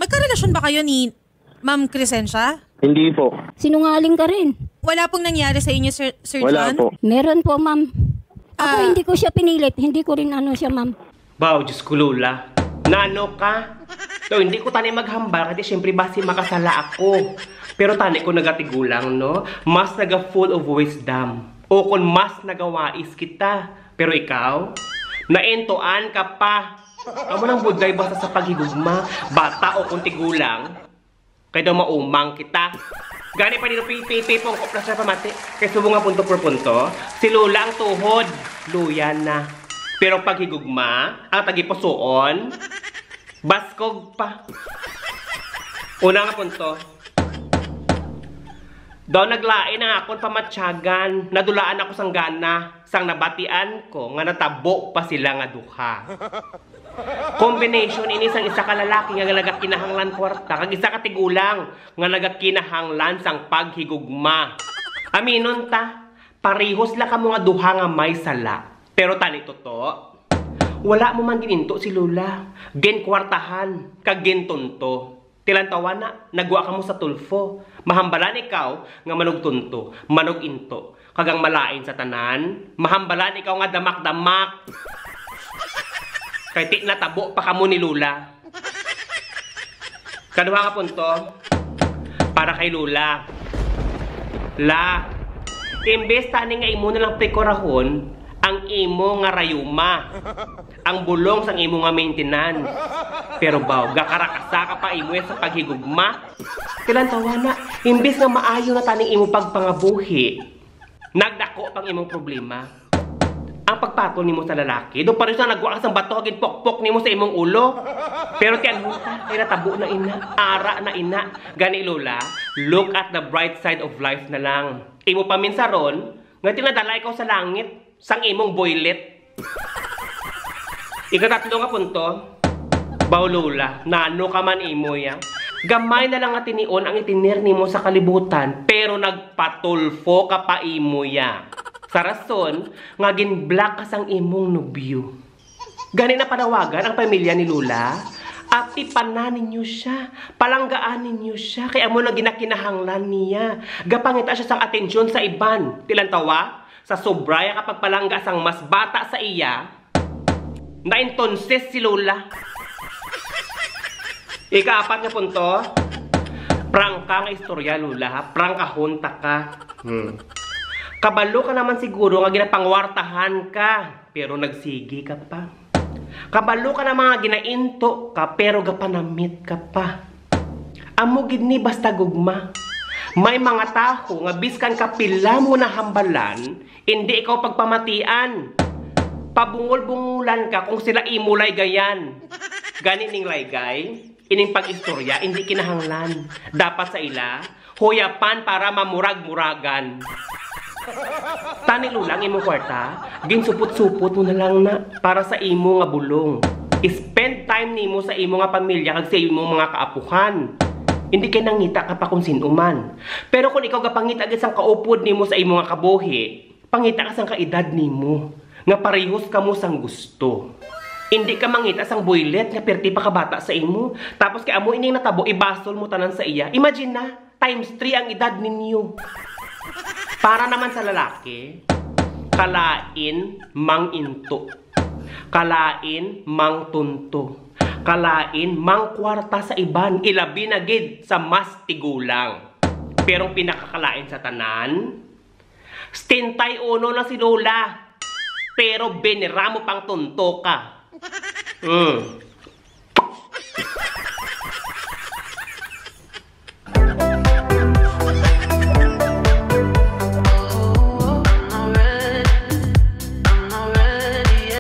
Magkarelasyon ba kayo ni Ma'am Crescencia? Hindi po. Sinungaling ka rin. Wala pong nangyari sa inyo, Sir Wala John? po. Meron po, ma'am. Ako Ah. hindi ko siya pinilit. Hindi ko rin ano siya, ma'am. Bao, Diyos ko, Lola. Nano ka? So, hindi ko tani maghambal kasi syempre basi makasala ako. Pero tani ko nagatigulang, no? Mas naga full of wisdom. O kung mas nagawais kita. Pero ikaw, naentoan ka pa. Amo nang buday basta sa paghigugma. Bata o kung tigulang. Kaya daw maumang kita. Gani pa dito pipipong ko plus na pamati. Kaya subo nga punto por punto. Si Lola ang tuhod. Luya na. Pero paghigugma, ang tagipusoon, baskog pa. Una nga punto. Daw naglain ang akong pamatsyagan. Nadulaan ako sang gana. Sang nabatian ko, nga natabo pa sila nga duha. Combination ini sang isa ka lalaki nga nagakinahanglan kwarta, kag isa ka tigulang nga nagakinahanglan sang paghigugma. Aminon ta, parehos la kamo nga duha nga may sala. Pero tani toto, wala mo man gininto si Lola. Gen kwartahan, kag gen tonto. Tilantawan na, nagwa ka mo sa tulfo. Mahambalan ikaw nga manog tunto, manog into. Kagang malain sa tanan, mahambalan ikaw nga damak-damak. Kay ti natabo pa kamo ni Lola. Kaduha nga punto, para kay Lola. La, imbes tani nga imo na lang prekorahon, ang imo nga rayuma. Ang bulong sang imo nga maintenance. Pero baw, gakarakasa ka pa imo sa paghigugma. Kailan tawa na, imbes nga maayo na taning imo pagpangabuhi, nagdako pang imong problema. Ang pagpatol nimo sa lalaki, do pareho sa nagwa ka sang bato hagin pokpok nimo sa imong ulo. Pero tiyan mo ta, kay natabo na ina, ara na ina. Gani Lola, look at the bright side of life na lang. Imo paminsaron, nga tinadala ikaw sa langit, sang imong boylet. Ikatatlo nga punto, baw Lola, nano ka man imo ya. Gamay na lang nga tinion ang itinir nimo sa kalibutan, pero nagpatulfo ka pa imo ya. Sa rason, nga gin-black ka sang imong nobyo. Gani na panawagan ang pamilya ni Lola, at ipananin niyo siya, palanggaanin niyo siya, kaya mo na ginakinahanglan niya. Gapangita siya sang atensyon sa iban. Tilantawa, sa sobraya kapag palangga sang mas bata sa iya, na entonces si Lola. Ikaapat nga punto, prangka nga istorya Lola ha, prangkahon ta ka. Kabalo ka naman siguro nga ginapangwartahan ka, pero nagsigi ka pa. Kabalo ka naman nga ginainto ka, pero gapanamit ka pa. Amo gid ni basta gugma. May mga tao nga biskan ka pila mo na hambalan, hindi ikaw pagpamatian. Pabungol-bungulan ka kung sila imulay gayan. Gani ning laygay, ining pag-istorya, hindi kinahanglan. Dapat sa ila, huyapan para mamurag-muragan. Tani Lulang imong kwarta, ginsupot-supot mo na lang na para sa imo nga bulong. Spend time nimo sa imo nga pamilya kag sa imo mga kaapuhan. Hindi kay nangita ka pa kung sinuman. Pero kung ikaw gapangita agad sang kaupod nimo sa imo nga kabuhi, pangita ka sang kaedad nimo nga parehos ka mo sang gusto. Hindi ka mangita sang boylet nga perti pa kabata sa imo. Tapos kay amo ining natabo ibasol mo tanan sa iya. Imagine na, times 3 ang edad ninyo. Para naman sa lalaki, kalain mang into, kalain mang tunto, kalain mang kwarta sa iban, ilabi na gid sa mas tigulang. Pero pinakakalain sa tanan, stintay uno na si Lola, pero benera mo pang tunto ka.